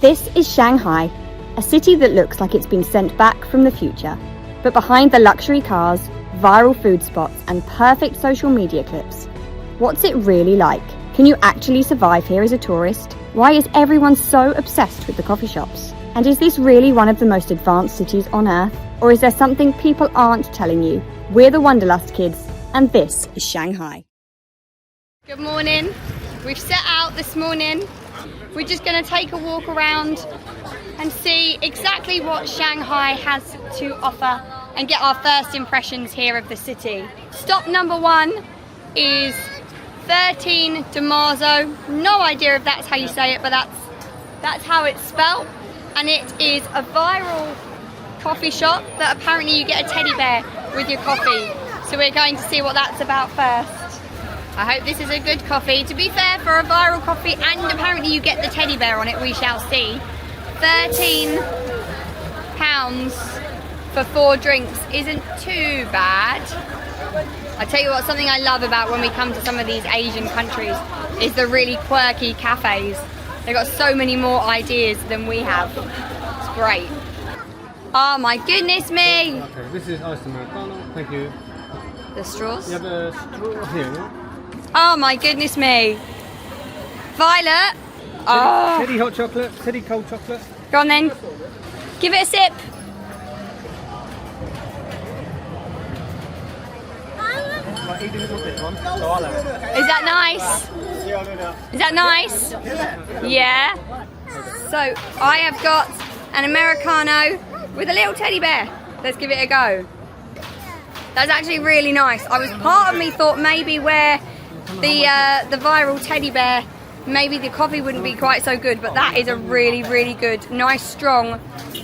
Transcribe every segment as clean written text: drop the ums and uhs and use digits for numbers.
This is Shanghai, a city that looks like it's been sent back from the future. But behind the luxury cars, viral food spots and perfect social media clips, what's it really like? Can you actually survive here as a tourist? Why is everyone so obsessed with the coffee shops? And is this really one of the most advanced cities on Earth? Or is there something people aren't telling you? We're the Wanderlust Kids, and this is Shanghai. Good morning. We've set out this morning. We're just going to take a walk around and see exactly what Shanghai has to offer and get our first impressions here of the city. Stop number 1 is 13 de Marzo. No idea if that's how you say it, but that's how it's spelt. And it is a viral coffee shop that apparently you get a teddy bear with your coffee. So we're going to see what that's about first. I hope this is a good coffee. To be fair, for a viral coffee, and apparently you get the teddy bear on it, we shall see. £13 for 4 drinks isn't too bad. I tell you what, something I love about when we come to some of these Asian countries is the really quirky cafes. They've got so many more ideas than we have. It's great. Oh my goodness me! Okay, this is iced Americano, thank you. The straws? You have a straw here, yeah? Oh my goodness me! Violet! Oh! Teddy hot chocolate, teddy cold chocolate. Go on then. Give it a sip. Right, eat a little bit one, so I'll have it. Is that nice? Is that nice? Yeah. So I have got an Americano with a little teddy bear. Let's give it a go. That's actually really nice. Part of me thought maybe where the viral teddy bear, maybe the coffee wouldn't be quite so good, but that is a really, really good, nice, strong,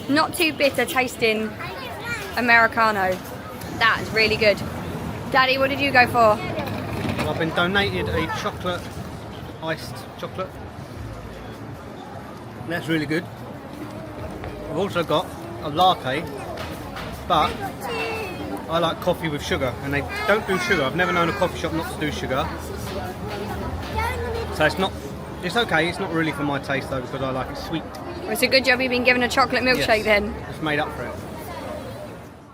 not too bitter tasting Americano. That is really good. Daddy, what did you go for? Well, I've been donated a chocolate, iced chocolate. That's really good. I've also got a latte, but I like coffee with sugar, and they don't do sugar. I've never known a coffee shop not to do sugar. So it's okay, it's not really for my taste though, because I like it sweet. Well, it's a good job you've been given a chocolate milkshake then. It's made up for it.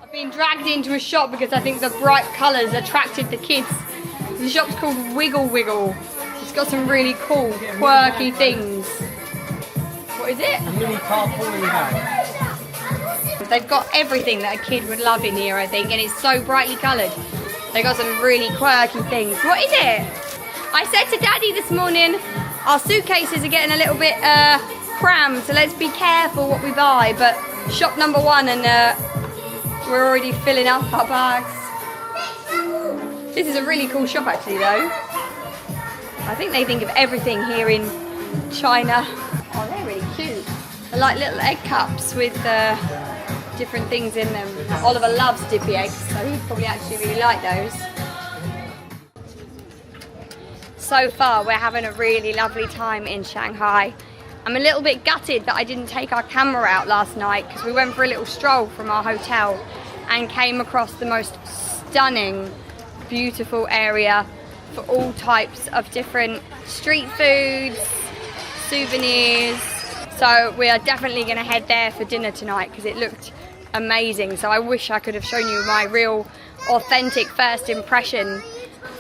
I've been dragged into a shop because I think the bright colours attracted the kids. The shop's called Wiggle Wiggle. It's got some really cool, quirky things. What is it? A mini carpooling bag. They've got everything that a kid would love in here, I think, and it's so brightly coloured. They've got some really quirky things. What is it? I said to Daddy this morning, our suitcases are getting a little bit crammed, so let's be careful what we buy. But shop number 1 and we're already filling up our bags. This is a really cool shop actually though. I think they think of everything here in China. Oh, they're really cute. They're like little egg cups with different things in them. Oliver loves dippy eggs, so he'd probably actually really like those. So far, we're having a really lovely time in Shanghai. I'm a little bit gutted that I didn't take our camera out last night because we went for a little stroll from our hotel and came across the most stunning, beautiful area for all types of different street foods, souvenirs. So we are definitely going to head there for dinner tonight because it looked amazing. So I wish I could have shown you my real authentic first impression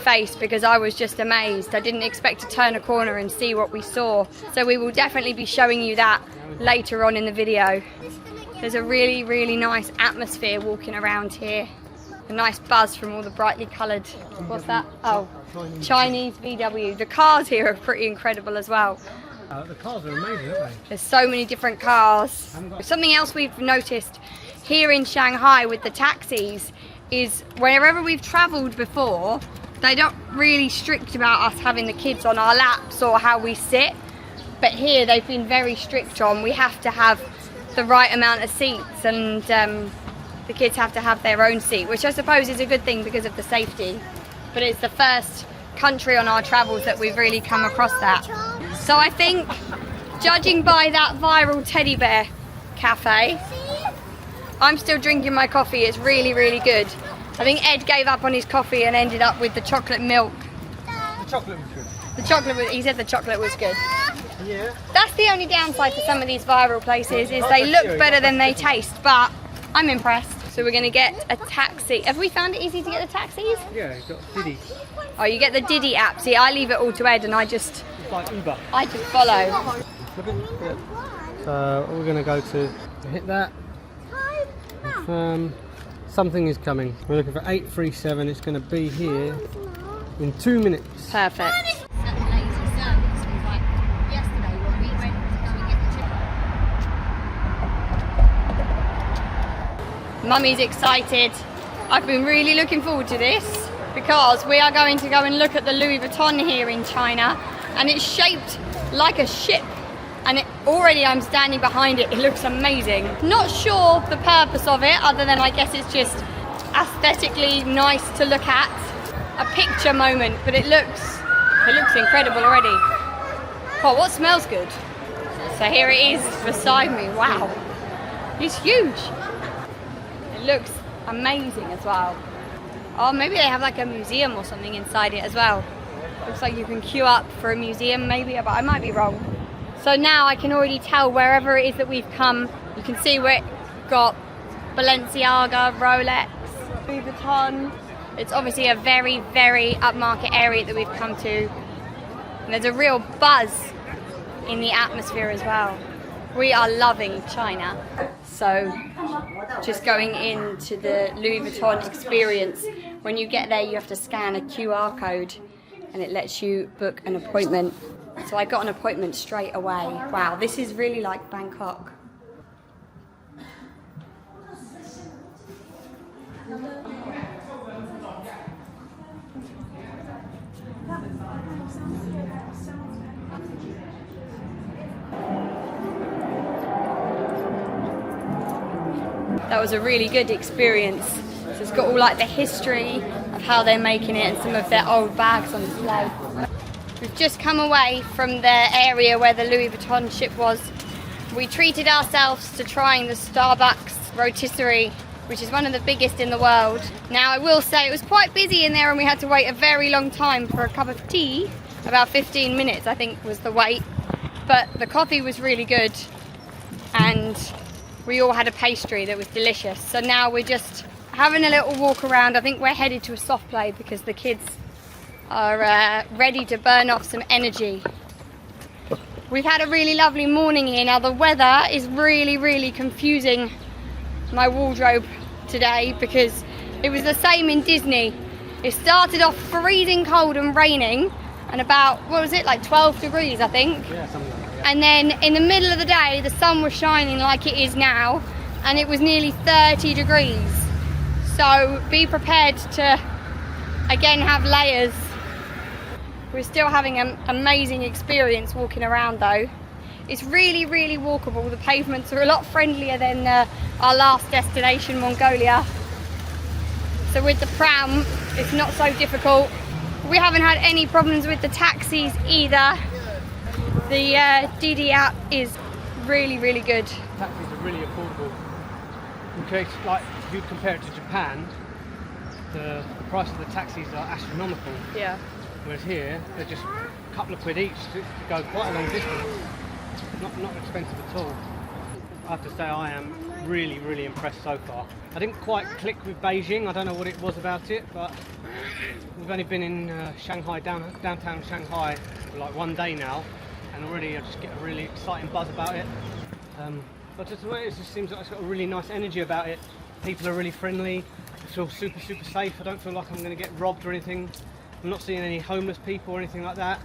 face because I was just amazed. I didn't expect to turn a corner and see what we saw. So we will definitely be showing you that later on in the video. There's a really, really nice atmosphere walking around here. A nice buzz from all the brightly coloured, what's that? Oh, Chinese VW. The cars here are pretty incredible as well. The cars are amazing, aren't they? There's so many different cars. Something else we've noticed here in Shanghai with the taxis is wherever we've travelled before, they're not really strict about us having the kids on our laps or how we sit. But here they've been very strict on we have to have the right amount of seats and the kids have to have their own seat, which I suppose is a good thing because of the safety. But it's the first country on our travels that we've really come across that. So I think, judging by that viral teddy bear cafe, I'm still drinking my coffee. It's really, really good. I think Ed gave up on his coffee and ended up with the chocolate milk. The chocolate was good. The chocolate was, he said the chocolate was good. Yeah. That's the only downside for some of these viral places, is they look better than they taste, but I'm impressed. So we're going to get a taxi. Have we found it easy to get the taxis? Yeah, you've got Diddy. Oh, you get the Diddy app. See, I leave it all to Ed and I just It's like Uber. I just follow. So we're going to go to hit that. Confirm. Something is coming. We're looking for 837. It's going to be here in 2 minutes. Perfect. Mummy's excited. I've been really looking forward to this because we are going to go and look at the Louis Vuitton here in China, and it's shaped like a ship, and already I'm standing behind it. It looks amazing. Not sure the purpose of it, other than I guess it's just aesthetically nice to look at, a picture moment, but it looks incredible already. Oh, what smells good? So here it is beside me. Wow, it's huge. It looks amazing as well. Oh, maybe they have like a museum or something inside it as well. Looks like you can queue up for a museum maybe, but I might be wrong. So now I can already tell wherever it is that we've come. You can see where it got Balenciaga, Rolex, Louis Vuitton. It's obviously a very, very upmarket area that we've come to. And there's a real buzz in the atmosphere as well. We are loving China. So just going into the Louis Vuitton experience, when you get there you have to scan a QR code and it lets you book an appointment. So I got an appointment straight away. Wow, this is really like Bangkok. That was a really good experience. So it's got all like the history of how they're making it and some of their old bags on display. We've just come away from the area where the Louis Vuitton ship was. We treated ourselves to trying the Starbucks rotisserie, which is one of the biggest in the world. Now I will say it was quite busy in there and we had to wait a very long time for a cup of tea. About 15 minutes I think was the wait. But the coffee was really good and we all had a pastry that was delicious. So now we're just having a little walk around. I think we're headed to a soft play because the kids are ready to burn off some energy. We've had a really lovely morning here. Now the weather is really, really confusing my wardrobe today because it was the same in Disney. It started off freezing cold and raining and about, what was it, like 12 degrees I think? Yeah, something like that. Yeah. And then in the middle of the day the sun was shining like it is now and it was nearly 30 degrees. So be prepared to again have layers. We're still having an amazing experience walking around though. It's really, really walkable. The pavements are a lot friendlier than our last destination, Mongolia. So with the pram, it's not so difficult. We haven't had any problems with the taxis either. The Didi app is really, really good. Taxis are really affordable. In case, like, if you compare it to Japan, the price of the taxis are astronomical. Yeah. Whereas here, they're just a couple of quid each to go quite a long distance. Not expensive at all. I have to say I am really, really impressed so far. I didn't quite click with Beijing. I don't know what it was about it, but we've only been in Shanghai, downtown Shanghai, for like 1 day now, and already I just get a really exciting buzz about it. But just the way it just seems like it's got a really nice energy about it. People are really friendly. I feel super, super safe. I don't feel like I'm going to get robbed or anything. I'm not seeing any homeless people or anything like that.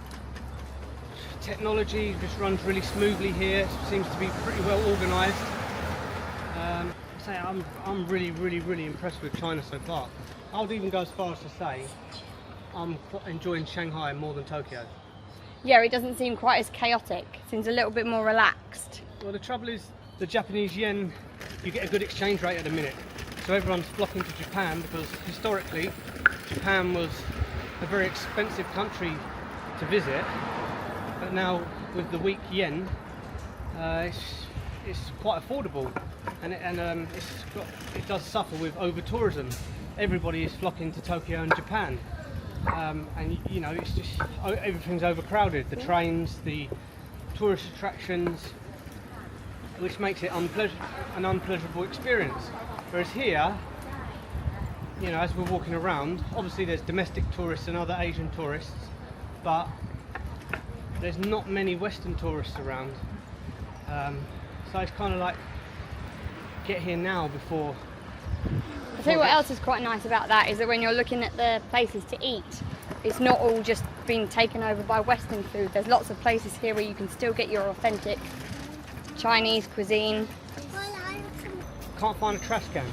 Technology just runs really smoothly here. It seems to be pretty well organised. I'm really, really, really impressed with China so far. I would even go as far as to say I'm enjoying Shanghai more than Tokyo. Yeah, it doesn't seem quite as chaotic. It seems a little bit more relaxed. Well, the trouble is the Japanese yen, you get a good exchange rate at the minute. So everyone's flocking to Japan because historically Japan was a very expensive country to visit. But now with the weak yen, it's quite affordable, and it does suffer with over-tourism. Everybody is flocking to Tokyo and Japan, and you know it's just everything's overcrowded. The trains, the tourist attractions, which makes it an unpleasurable experience. Whereas here, you know, as we're walking around, obviously there's domestic tourists and other Asian tourists, but there's not many Western tourists around. So it's kind of like, get here now before. I tell you what else is quite nice about that is that when you're looking at the places to eat, it's not all just being taken over by Western food. There's lots of places here where you can still get your authentic Chinese cuisine. Can't find a trash can.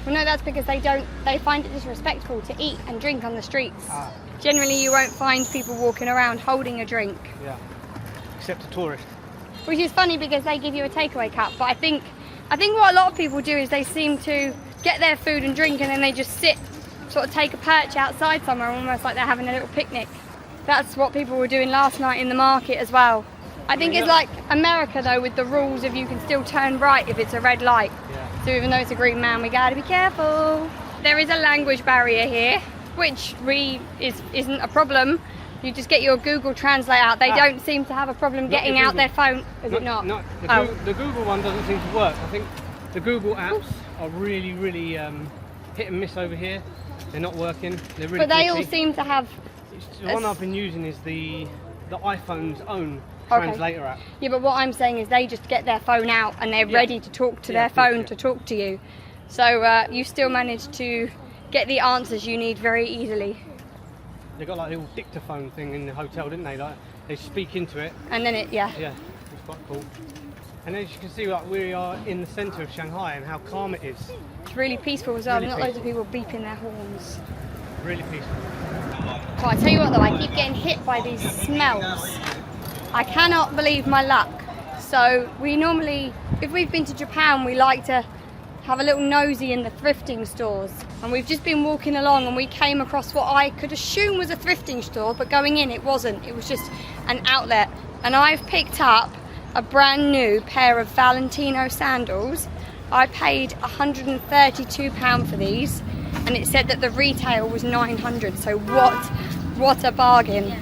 Well, no, that's because they find it disrespectful to eat and drink on the streets. Ah. Generally, you won't find people walking around holding a drink. Yeah, except a tourist. Which is funny because they give you a takeaway cup, but I think what a lot of people do is they seem to get their food and drink and then they just sit, sort of take a perch outside somewhere, almost like they're having a little picnic. That's what people were doing last night in the market as well. I think it's like America though, with the rules of you can still turn right if it's a red light. Yeah. So even though it's a green man, we gotta be careful. There is a language barrier here, which isn't a problem. You just get your Google Translate out. They don't seem to have a problem getting out their phone. Is it not? No, the Google one doesn't seem to work. I think the Google apps are really, really hit and miss over here. They're not working. They're really. But they glitchy. all seem to have. The one I've been using is the iPhone's own translator app. Yeah, but what I'm saying is they just get their phone out and they're ready to talk to their phone to talk to you. So you still manage to get the answers you need very easily. They got like a little dictaphone thing in the hotel, didn't they? Like they speak into it. And then Yeah, it's quite cool. And as you can see, like we are in the centre of Shanghai and how calm it is. It's really peaceful as well. Really Not loads of people beeping their horns. Really peaceful. So I tell you what though, I keep getting hit by these smells. I cannot believe my luck. So we normally, if we've been to Japan, we like to have a little nosy in the thrifting stores. And we've just been walking along and we came across what I could assume was a thrifting store, but going in it wasn't. It was just an outlet. And I've picked up a brand new pair of Valentino sandals. I paid £132 for these and it said that the retail was £900. So what a bargain.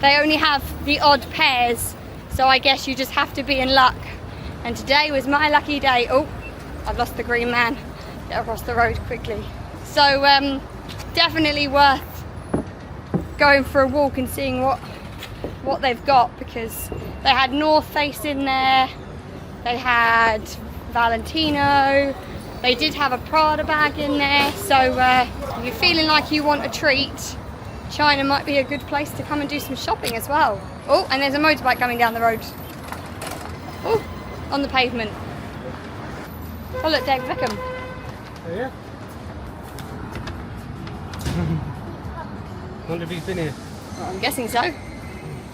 They only have the odd pairs, so I guess you just have to be in luck. And today was my lucky day. Oh, I've lost the green man. Get across the road quickly. So definitely worth going for a walk and seeing what they've got, because they had North Face in there, they had Valentino, they did have a Prada bag in there. So if you're feeling like you want a treat, China might be a good place to come and do some shopping as well. Oh, and there's a motorbike coming down the road. Oh, on the pavement. Oh look, David Beckham. Oh yeah? Wonder if he's been here. Well, I'm guessing so.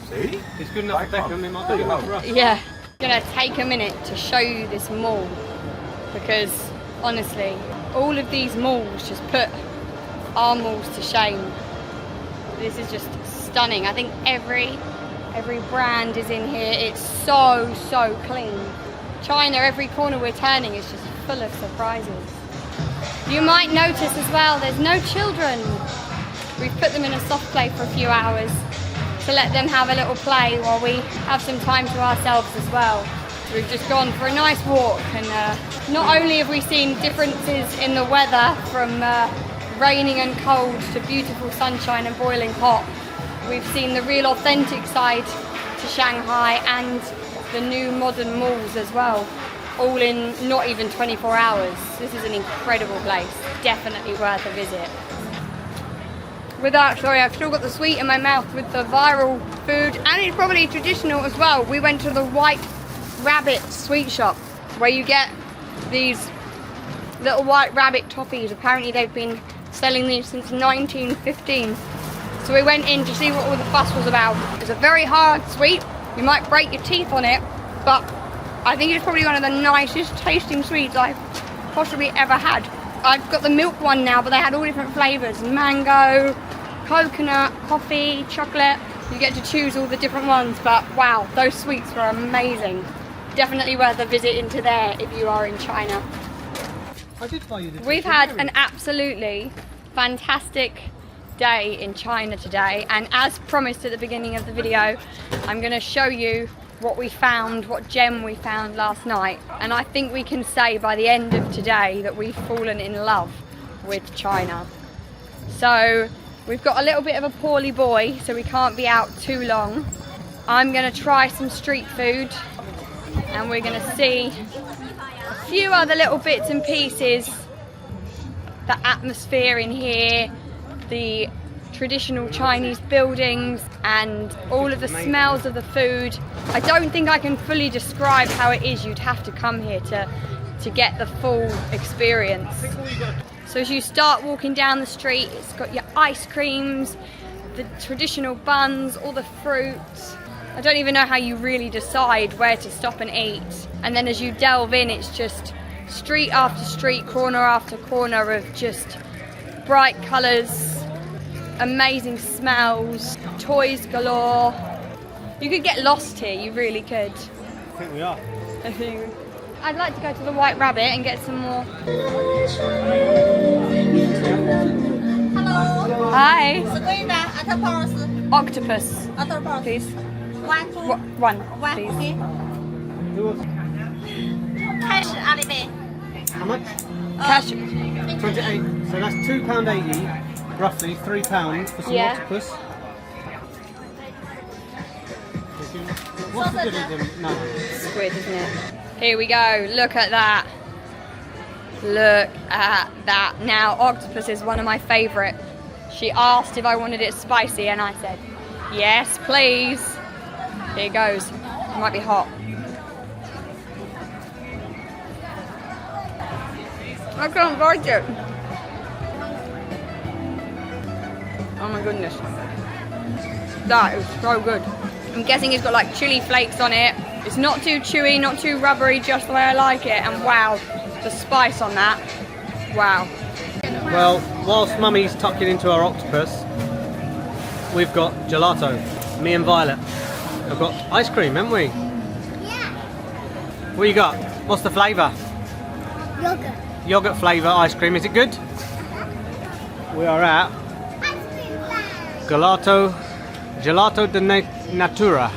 See? It's good enough for Beckham, it might be good enough for us. Yeah. Gonna take a minute to show you this mall, because honestly, all of these malls just put our malls to shame. This is just stunning. I think every brand is in here. It's so clean. China, every corner we're turning is just full of surprises. You might notice as well, there's no children. We've put them in a soft play for a few hours to let them have a little play while we have some time to ourselves as well. So we've just gone for a nice walk, and not only have we seen differences in the weather from raining and cold to beautiful sunshine and boiling hot, we've seen the real authentic side to Shanghai and the new modern malls as well, all in not even 24 hours. This is an incredible place, definitely worth a visit. With that, sorry, I've still got the sweet in my mouth with the viral food, and it's probably traditional as well. We went to the White Rabbit sweet shop, where you get these little white rabbit toffees. Apparently they've been selling these since 1915. So we went in to see what all the fuss was about. It's a very hard sweet. You might break your teeth on it, but I think it's probably one of the nicest tasting sweets I've possibly ever had. I've got the milk one now, but they had all different flavours. Mango, coconut, coffee, chocolate. You get to choose all the different ones, but wow, those sweets were amazing. Definitely worth a visit into there if you are in China. I did buy you the We've had an absolutely fantastic day in China today, and as promised at the beginning of the video, I'm going to show you what we found, what gem we found last night. And I think we can say by the end of today that we've fallen in love with China. So we've got a little bit of a poorly boy, so we can't be out too long. I'm going to try some street food, and we're going to see a few other little bits and pieces. The atmosphere in here, the traditional Chinese buildings, and all of the smells of the food. I don't think I can fully describe how it is. You'd have to come here to get the full experience. So as you start walking down the street, it's got your ice creams, the traditional buns, all the fruits. I don't even know how you really decide where to stop and eat. And then as you delve in, it's just street after street, corner after corner of just bright colours, amazing smells, toys galore. You could get lost here, you really could. I think we are. I'd like to go to the White Rabbit and get some more. Hello. Hi. Octopus, please. One, please. Okay. Cash Alipay. How much? Cash. 28. So that's £2.80, roughly £3 for some octopus. What's the good of them? No. Squid, isn't it? Here we go. Look at that. Look at that. Now, octopus is one of my favourite. She asked if I wanted it spicy, and I said, yes, please. Here goes. It might be hot. I can't bite it. Oh my goodness. That is so good. I'm guessing it's got like chili flakes on it. It's not too chewy, not too rubbery, just the way I like it. And wow, the spice on that. Wow. Well, whilst Mummy's tucking into our octopus, we've got gelato. Me and Violet. We've got ice cream, haven't we? Yeah. What you got? What's the flavour? Yogurt. Yogurt flavour ice cream. Is it good? We are at Gelato de Natura.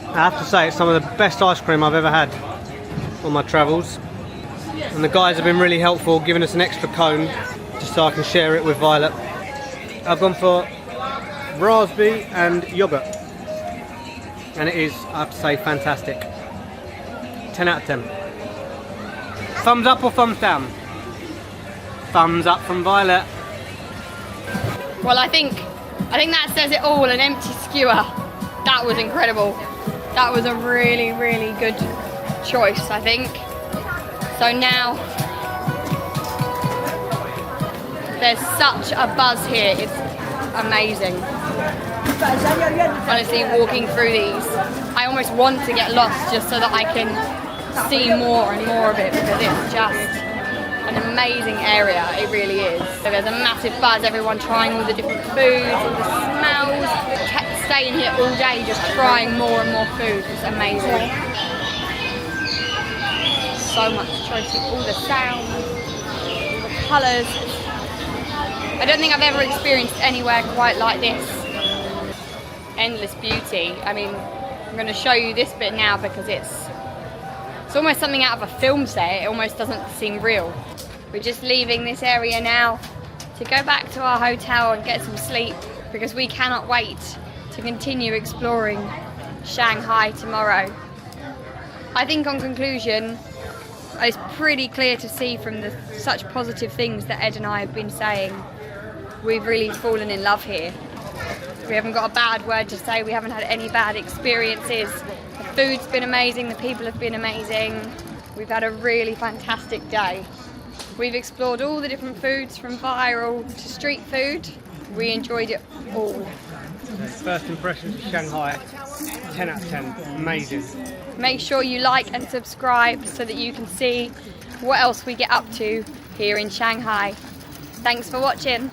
I have to say it's some of the best ice cream I've ever had on my travels. And the guys have been really helpful, giving us an extra cone just so I can share it with Violet. I've gone for raspberry and yogurt. And it is, I have to say, fantastic. 10 out of 10. Thumbs up or thumbs down? Thumbs up from Violet. Well, I think that says it all. An empty skewer. That was incredible. That was a really, really good choice, I think. So now there's such a buzz here. It's amazing. Honestly, walking through these, I almost want to get lost just so that I can see more and more of it, because it's just an amazing area. It really is. So there's a massive buzz, everyone trying all the different foods, all the smells. Kept staying here all day just trying more and more food. It's amazing. So much choice, all the sounds, all the colours. I don't think I've ever experienced anywhere quite like this. Endless beauty. I mean, I'm going to show you this bit now because it's almost something out of a film set. It almost doesn't seem real. We're just leaving this area now to go back to our hotel and get some sleep, because we cannot wait to continue exploring Shanghai tomorrow. I think on conclusion, it's pretty clear to see from the such positive things that Ed and I have been saying, we've really fallen in love here. We haven't got a bad word to say, we haven't had any bad experiences. The food's been amazing, the people have been amazing. We've had a really fantastic day. We've explored all the different foods, from viral to street food. We enjoyed it all. First impressions of Shanghai, 10 out of 10, amazing. Make sure you like and subscribe so that you can see what else we get up to here in Shanghai. Thanks for watching.